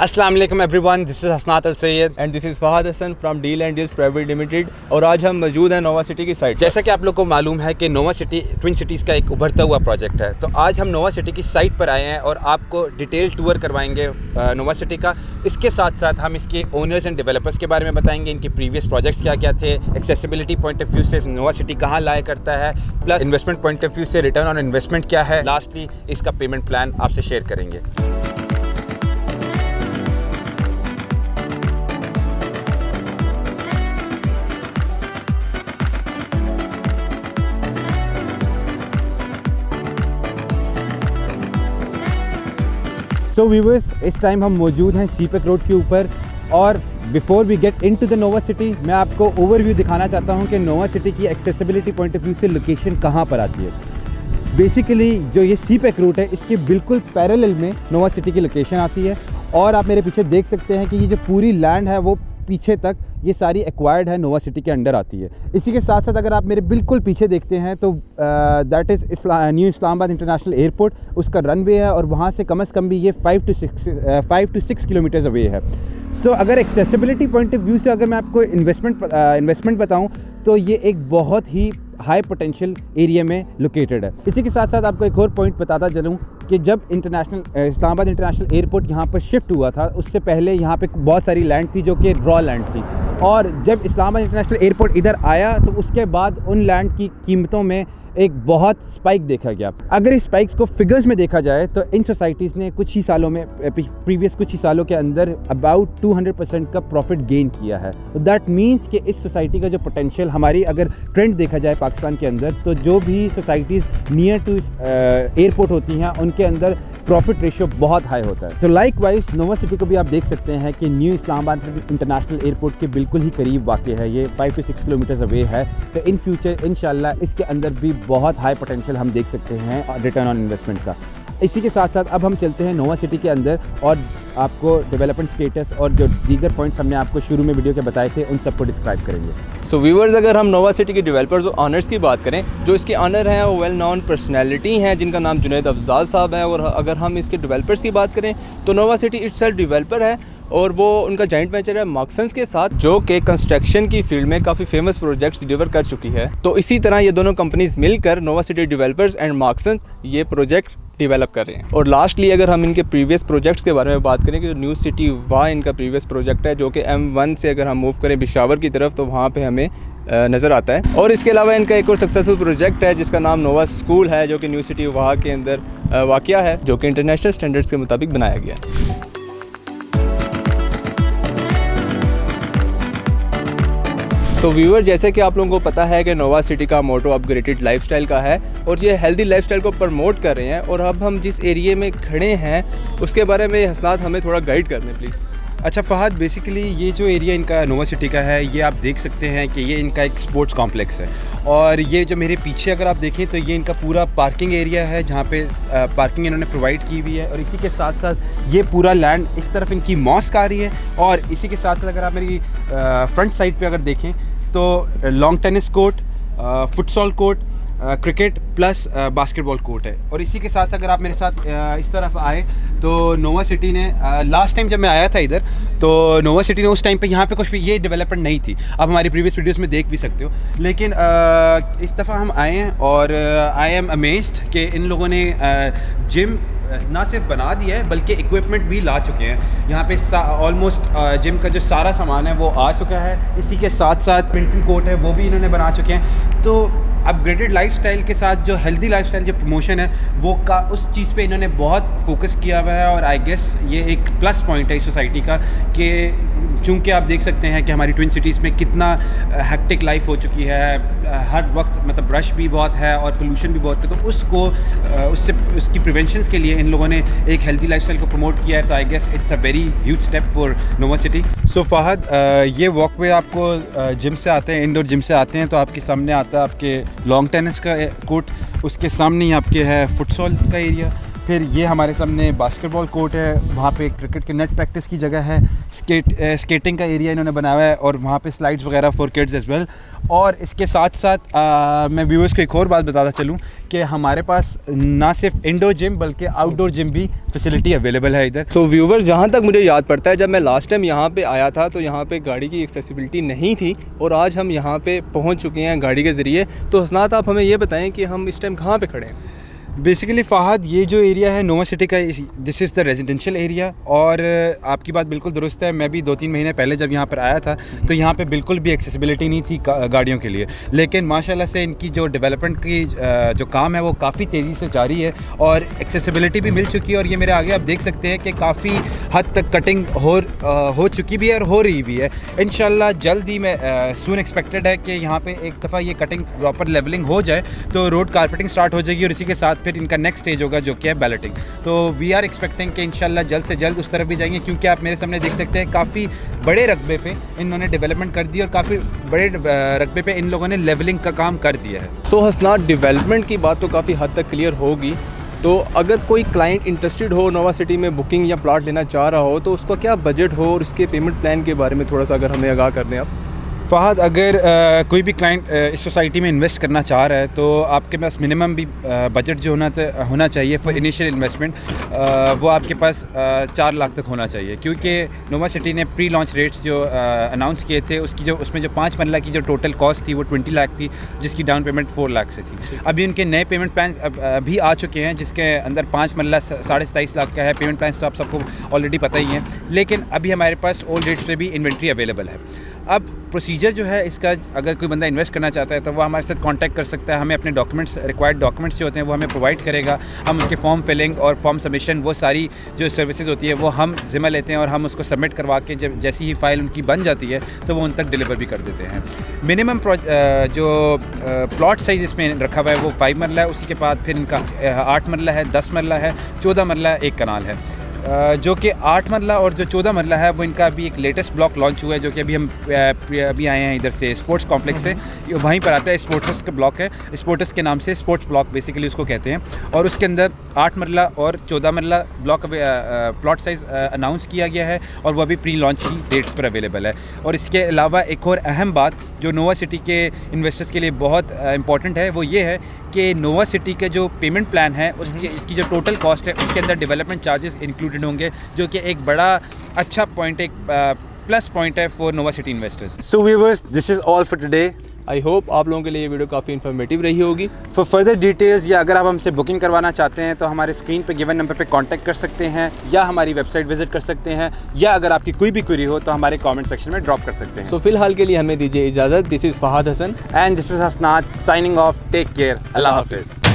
अस्सलाम वालेकुम everyone, this is Hasnat al Syed and this is Fahad Hasan from Deal and Deals private limited. और आज हम मौजूद हैं नोवा सिटी की साइट। जैसा कि आप लोग को मालूम है कि नोवा सिटी ट्विन सिटीज़ का एक उभरता हुआ प्रोजेक्ट है, तो आज हम नोवा सिटी की साइट पर आए हैं और आपको डिटेल टूर करवाएंगे नोवा सिटी का। इसके साथ साथ हम इसके ओनर्स एंड डेवलपर्स के बारे में बताएंगे, इनके प्रीवियस प्रोजेक्ट्स क्या क्या थे, एक्सेसिबिलिटी पॉइंट ऑफ व्यू से नोवा सिटी कहाँ लाया करता है, plus investment point of view से रिटर्न ऑन इन्वेस्टमेंट क्या है, लास्टली इसका पेमेंट प्लान आपसे शेयर करेंगे। सो व्यूअर्स, इस टाइम हम मौजूद हैं सीपेक रोड के ऊपर और before we get into the Nova City मैं आपको ओवरव्यू दिखाना चाहता हूं कि नोवा सिटी की एक्सेसिबिलिटी पॉइंट ऑफ व्यू से लोकेशन कहां पर आती है। बेसिकली जो ये सीपेक रूट है इसके बिल्कुल पैरेलल में नोवा सिटी की लोकेशन आती है और आप मेरे पीछे देख सकते हैं कि ये जो पूरी लैंड है वो पीछे तक ये सारी एक्वायर्ड है, नोवा सिटी के अंडर आती है। इसी के साथ साथ अगर आप मेरे बिल्कुल पीछे देखते हैं तो that is new Islamabad international airport, उसका रनवे है और वहाँ से कम से कम भी ये 5 to 6 किलोमीटर्स अवे है। सो अगर एक्सेसिबिलिटी पॉइंट ऑफ व्यू से अगर मैं आपको इन्वेस्टमेंट बताऊँ तो ये एक बहुत ही हाई पोटेंशियल एरिया में लोकेटेड है। इसी के साथ साथ आपको एक और पॉइंट बताता चलूँ कि जब इस्लामाबाद इंटरनेशनल एयरपोर्ट यहाँ पर शिफ्ट हुआ था उससे पहले यहाँ पे बहुत सारी लैंड थी जो कि रॉ लैंड थी, और जब इस्लामाबाद इंटरनेशनल एयरपोर्ट इधर आया तो उसके बाद उन लैंड की कीमतों में एक बहुत स्पाइक देखा गया। अगर इस स्पाइक्स को फिगर्स में देखा जाए तो इन सोसाइटीज़ ने कुछ ही सालों में प्रीवियस कुछ ही सालों के अंदर अबाउट 200% का प्रॉफिट गेन किया है। दैट मीन्स कि इस सोसाइटी का जो पोटेंशियल, हमारी अगर ट्रेंड देखा जाए पाकिस्तान के अंदर, तो जो भी सोसाइटीज़ नियर टू एयरपोर्ट होती हैं उनके अंदर प्रॉफिट रेशियो बहुत हाई होता है। So like wise Nova City को भी आप देख सकते हैं कि न्यू इस्लामाबाद इंटरनेशनल एयरपोर्ट के बिल्कुल ही करीब वाक़ है, ये 5 to 6 किलोमीटर्स अवे है। तो इन फ्यूचर इंशाल्लाह इसके अंदर भी बहुत हाई पोटेंशियल हम देख सकते हैं रिटर्न ऑन इन्वेस्टमेंट का। इसी के साथ साथ अब हम चलते हैं नोवा सिटी के अंदर और आपको डेवलपमेंट स्टेटस और जो दीगर पॉइंट्स हमने आपको शुरू में वीडियो के बताए थे उन सबको डिस्क्राइब करेंगे। सो व्यूअर्स, अगर हम नोवा सिटी के डेवलपर्स और ऑनर्स की बात करें, जो इसके ऑनर हैं वो वेल नोन पर्सनैलिटी हैं जिनका नाम जुनैद अफजाल साहब है। और अगर हम इसके डेवलपर्स की बात करें तो नोवा सिटी इटसेल्फ डेवलपर है और वो उनका जॉइंट वेंचर है मार्क्सन्स के साथ, जो कि कंस्ट्रक्शन की फील्ड में काफ़ी फेमस प्रोजेक्ट्स डिलीवर कर चुकी है। तो इसी तरह ये दोनों कंपनीज मिलकर Nova City developers and Marksans ये प्रोजेक्ट डेवलप कर रहे हैं। और लास्टली अगर हम इनके प्रीवियस प्रोजेक्ट्स के बारे में बात करें कि न्यू सिटी वाह इनका प्रीवियस प्रोजेक्ट है, जो कि M1 से अगर हम मूव करें पिशावर की तरफ तो वहाँ पे हमें नज़र आता है। और इसके अलावा इनका एक और सक्सेसफुल प्रोजेक्ट है जिसका नाम नोवा स्कूल है, जो कि न्यू सिटी वाह के अंदर वाक़या है, जो कि इंटरनेशनल स्टैंडर्ड्स के मुताबिक बनाया गया है। तो व्यूअर, जैसे कि आप लोगों को पता है कि नोवा सिटी का मोटो अपग्रेडेड लाइफस्टाइल का है और ये हेल्दी लाइफस्टाइल को प्रमोट कर रहे हैं। और अब हम जिस एरिया में खड़े हैं उसके बारे में हसनात हमें थोड़ा गाइड कर दें प्लीज़। अच्छा फ़हद, बेसिकली ये जो एरिया इनका नोवा सिटी का है ये आप देख सकते हैं कि ये इनका एक स्पोर्ट्स कॉम्प्लेक्स है और ये जो मेरे पीछे अगर आप देखें तो ये इनका पूरा पार्किंग एरिया है जहाँ पे पार्किंग इन्होंने प्रोवाइड की हुई है। और इसी के साथ साथ ये पूरा लैंड इस तरफ इनकी मॉस्क आ रही है और इसी के साथ साथ अगर आप मेरी फ्रंट साइड पे अगर देखें तो long tennis court, futsal court, cricket plus basketball court है। और इसी के साथ अगर आप मेरे साथ इस तरफ आए तो नोवा सिटी ने लास्ट टाइम जब मैं आया था इधर तो नोवा सिटी ने उस टाइम पे यहाँ पे कुछ भी ये डेवलपमेंट नहीं थी, आप हमारी प्रीवियस वीडियोस में देख भी सकते हो। लेकिन इस दफ़ा हम आए हैं और आई एम अमेज्ड कि इन लोगों ने जिम ना सिर्फ बना दिया है बल्कि इक्विपमेंट भी ला चुके हैं। यहाँ पे ऑलमोस्ट जिम का जो सारा सामान है वो आ चुका है। इसी के साथ साथ बैडमिंटन कोर्ट है वो भी इन्होंने बना चुके हैं। तो अपग्रेडेड लाइफस्टाइल के साथ जो हेल्दी लाइफस्टाइल जो प्रमोशन है वो उस चीज़ पे इन्होंने बहुत फोकस किया हुआ है। और आई गेस ये एक प्लस पॉइंट है इस सोसाइटी का कि चूँकि आप देख सकते हैं कि हमारी ट्विन सिटीज़ में कितना हेक्टिक लाइफ हो चुकी है, हर वक्त मतलब रश भी बहुत है और पोल्यूशन भी बहुत है। तो उसकी प्रिवेंशन के लिए इन लोगों ने एक हेल्दी लाइफस्टाइल को प्रमोट किया है। तो I guess it's a very huge step for Nova City. So Fahad, ये वॉकवे आपको जिम से आते हैं, इंडोर जिम से आते हैं तो आपके सामने आता है आपके लॉन्ग टेनिस का कोर्ट, उसके सामने ही आपके है फुटसॉल का एरिया फिर ये हमारे सामने बास्केटबॉल कोर्ट है, वहाँ पे क्रिकेट के नेट प्रैक्टिस की जगह है, स्केटिंग का एरिया इन्होंने बनाया हुआ है और वहाँ पे स्लाइड्स वगैरह फॉर किड्स एज वेल। और इसके साथ साथ मैं व्यूअर्स को एक और बात बताता चलूँ कि हमारे पास ना सिर्फ इंडोर जिम बल्कि आउटडोर जिम भी फैसिलिटी अवेलेबल है इधर। सो व्यूवर्स, जहाँ तक मुझे याद पड़ता है, जब मैं लास्ट टाइम यहाँ पे आया था तो यहाँ पे गाड़ी की एक्सेसिबिलिटी नहीं थी और आज हम यहाँ पे पहुँच चुके हैं गाड़ी के ज़रिए। तो हसनात, आप हमें ये बताएं कि हम इस टाइम कहाँ पे खड़े हैं? बेसिकली फ़हद, ये जो एरिया है नोवा सिटी का, this is the residential area. और आपकी बात बिल्कुल दुरुस्त है, मैं भी 2-3 महीने पहले जब यहाँ पर आया था तो यहाँ पे बिल्कुल भी एक्सेसिबिलिटी नहीं थी गाड़ियों के लिए। लेकिन माशाल्लाह से इनकी जो डेवलपमेंट की जो काम है वो काफ़ी तेज़ी से जारी है और एक्सेसिबिलिटी भी मिल चुकी है। और ये मेरे आगे आप देख सकते हैं कि काफ़ी हद तक कटिंग हो चुकी भी है और हो रही भी है। इंशाल्लाह जल्द ही मैं सून एक्सपेक्टेड है कि यहाँ पे एक दफ़ा ये कटिंग प्रॉपर लेवलिंग हो जाए तो रोड कारपेटिंग स्टार्ट हो जाएगी और इसी के साथ फिर इनका नेक्स्ट स्टेज होगा जो कि है बैलेटिंग। तो वी आर एक्सपेक्टिंग कि इंशाल्लाह जल्द से जल्द उस तरफ भी जाएंगे, क्योंकि आप मेरे सामने देख सकते हैं काफ़ी बड़े रकबे पे इन्होंने डेवलपमेंट कर दी और काफ़ी बड़े रकबे पे इन लोगों ने लेवलिंग का काम कर दिया है। सो हसनात, डेवलपमेंट की बात तो काफ़ी हद तक क्लियर होगी। तो अगर कोई क्लाइंट इंटरेस्टेड हो नोवा सिटी में बुकिंग या प्लॉट लेना चाह रहा हो तो उसका क्या बजट हो और उसके पेमेंट प्लान के बारे में थोड़ा सा अगर हमें आगाह कर दें आप। फ़हद, अगर कोई भी क्लाइंट इस सोसाइटी में इन्वेस्ट करना चाह रहा है तो आपके पास मिनिमम भी बजट जो होना चाहिए फॉर इनिशियल इन्वेस्टमेंट, वो आपके पास 4 लाख तक होना चाहिए। क्योंकि नोवा सिटी ने प्री लॉन्च रेट्स जो अनाउंस किए थे उसमें जो 5 मरला की जो टोटल कॉस्ट थी वो 20 लाख थी, जिसकी डाउन पेमेंट 4 लाख से थी। अभी उनके नए पेमेंट प्लान अभी आ चुके हैं जिसके अंदर 5 मरला 27.5 लाख का है। पेमेंट प्लान तो आप सबको ऑलरेडी पता ही है, लेकिन अभी हमारे पास ओल्ड रेट्स पे भी इन्वेंट्री अवेलेबल है। अब प्रोसीजर जो है इसका, अगर कोई बंदा इन्वेस्ट करना चाहता है तो वो हमारे साथ कांटेक्ट कर सकता है। हमें अपने रिक्वायर्ड डॉक्यूमेंट्स जो होते हैं वो हमें प्रोवाइड करेगा। हम उसके फॉर्म फिलिंग और फॉर्म सबमिशन, वो सारी जो सर्विसेज होती है वो हम ज़िम्मा लेते हैं और हम उसको सबमिट करवा के जब जैसी ही फाइल उनकी बन जाती है तो वो उन तक डिलीवर भी कर देते हैं। मिनिमम जो प्लॉट साइज़ इसमें रखा हुआ है वो 5 मरला है। उसी के बाद फिर इनका 8 मरला है, 10 मरला है, 14 मरला 1 कनाल है। जो कि 8 मरला और जो 14 मरला है वो इनका अभी एक लेटेस्ट ब्लॉक लॉन्च हुआ है, जो कि अभी हम अभी आए हैं इधर से स्पोर्ट्स कॉम्प्लेक्स से, वहीं पर आता है। स्पोर्ट्स का ब्लॉक है, स्पोर्ट्स के नाम से स्पोर्ट्स ब्लॉक बेसिकली उसको कहते हैं। और उसके अंदर 8 मरला और 14 मरला ब्लॉक प्लॉट साइज़ अनाउंस किया गया है और वो अभी प्री लॉन्च की डेट्स पर अवेलेबल है। और इसके अलावा एक और अहम बात जो नोवा सिटी के इन्वेस्टर्स के लिए बहुत इंपॉर्टेंट है वो ये है कि नोवा सिटी का जो पेमेंट प्लान है इसकी जो टोटल कॉस्ट है उसके अंदर डेवलपमेंट चार्जेस इंक्लूडेड होंगे, जो कि एक बड़ा अच्छा पॉइंट, एक प्लस पॉइंट है for Nova city investors. So viewers, this is all for today. I hope आप लोगों के लिए ये वीडियो काफ़ी इन्फॉर्मेटिव रही होगी। फॉर फर्दर डिटेल्स या अगर आप हमसे बुकिंग करवाना चाहते हैं तो हमारे स्क्रीन पे गिवन नंबर पे कांटेक्ट कर सकते हैं या हमारी वेबसाइट विजिट कर सकते हैं, या अगर आपकी कोई भी क्वेरी हो तो हमारे कमेंट सेक्शन में ड्रॉप कर सकते हैं। सो फिलहाल के लिए हमें दीजिए इजाज़त। This is Fahad Hasan and this is Hasnat signing off. Take care. Allah हाफिज़।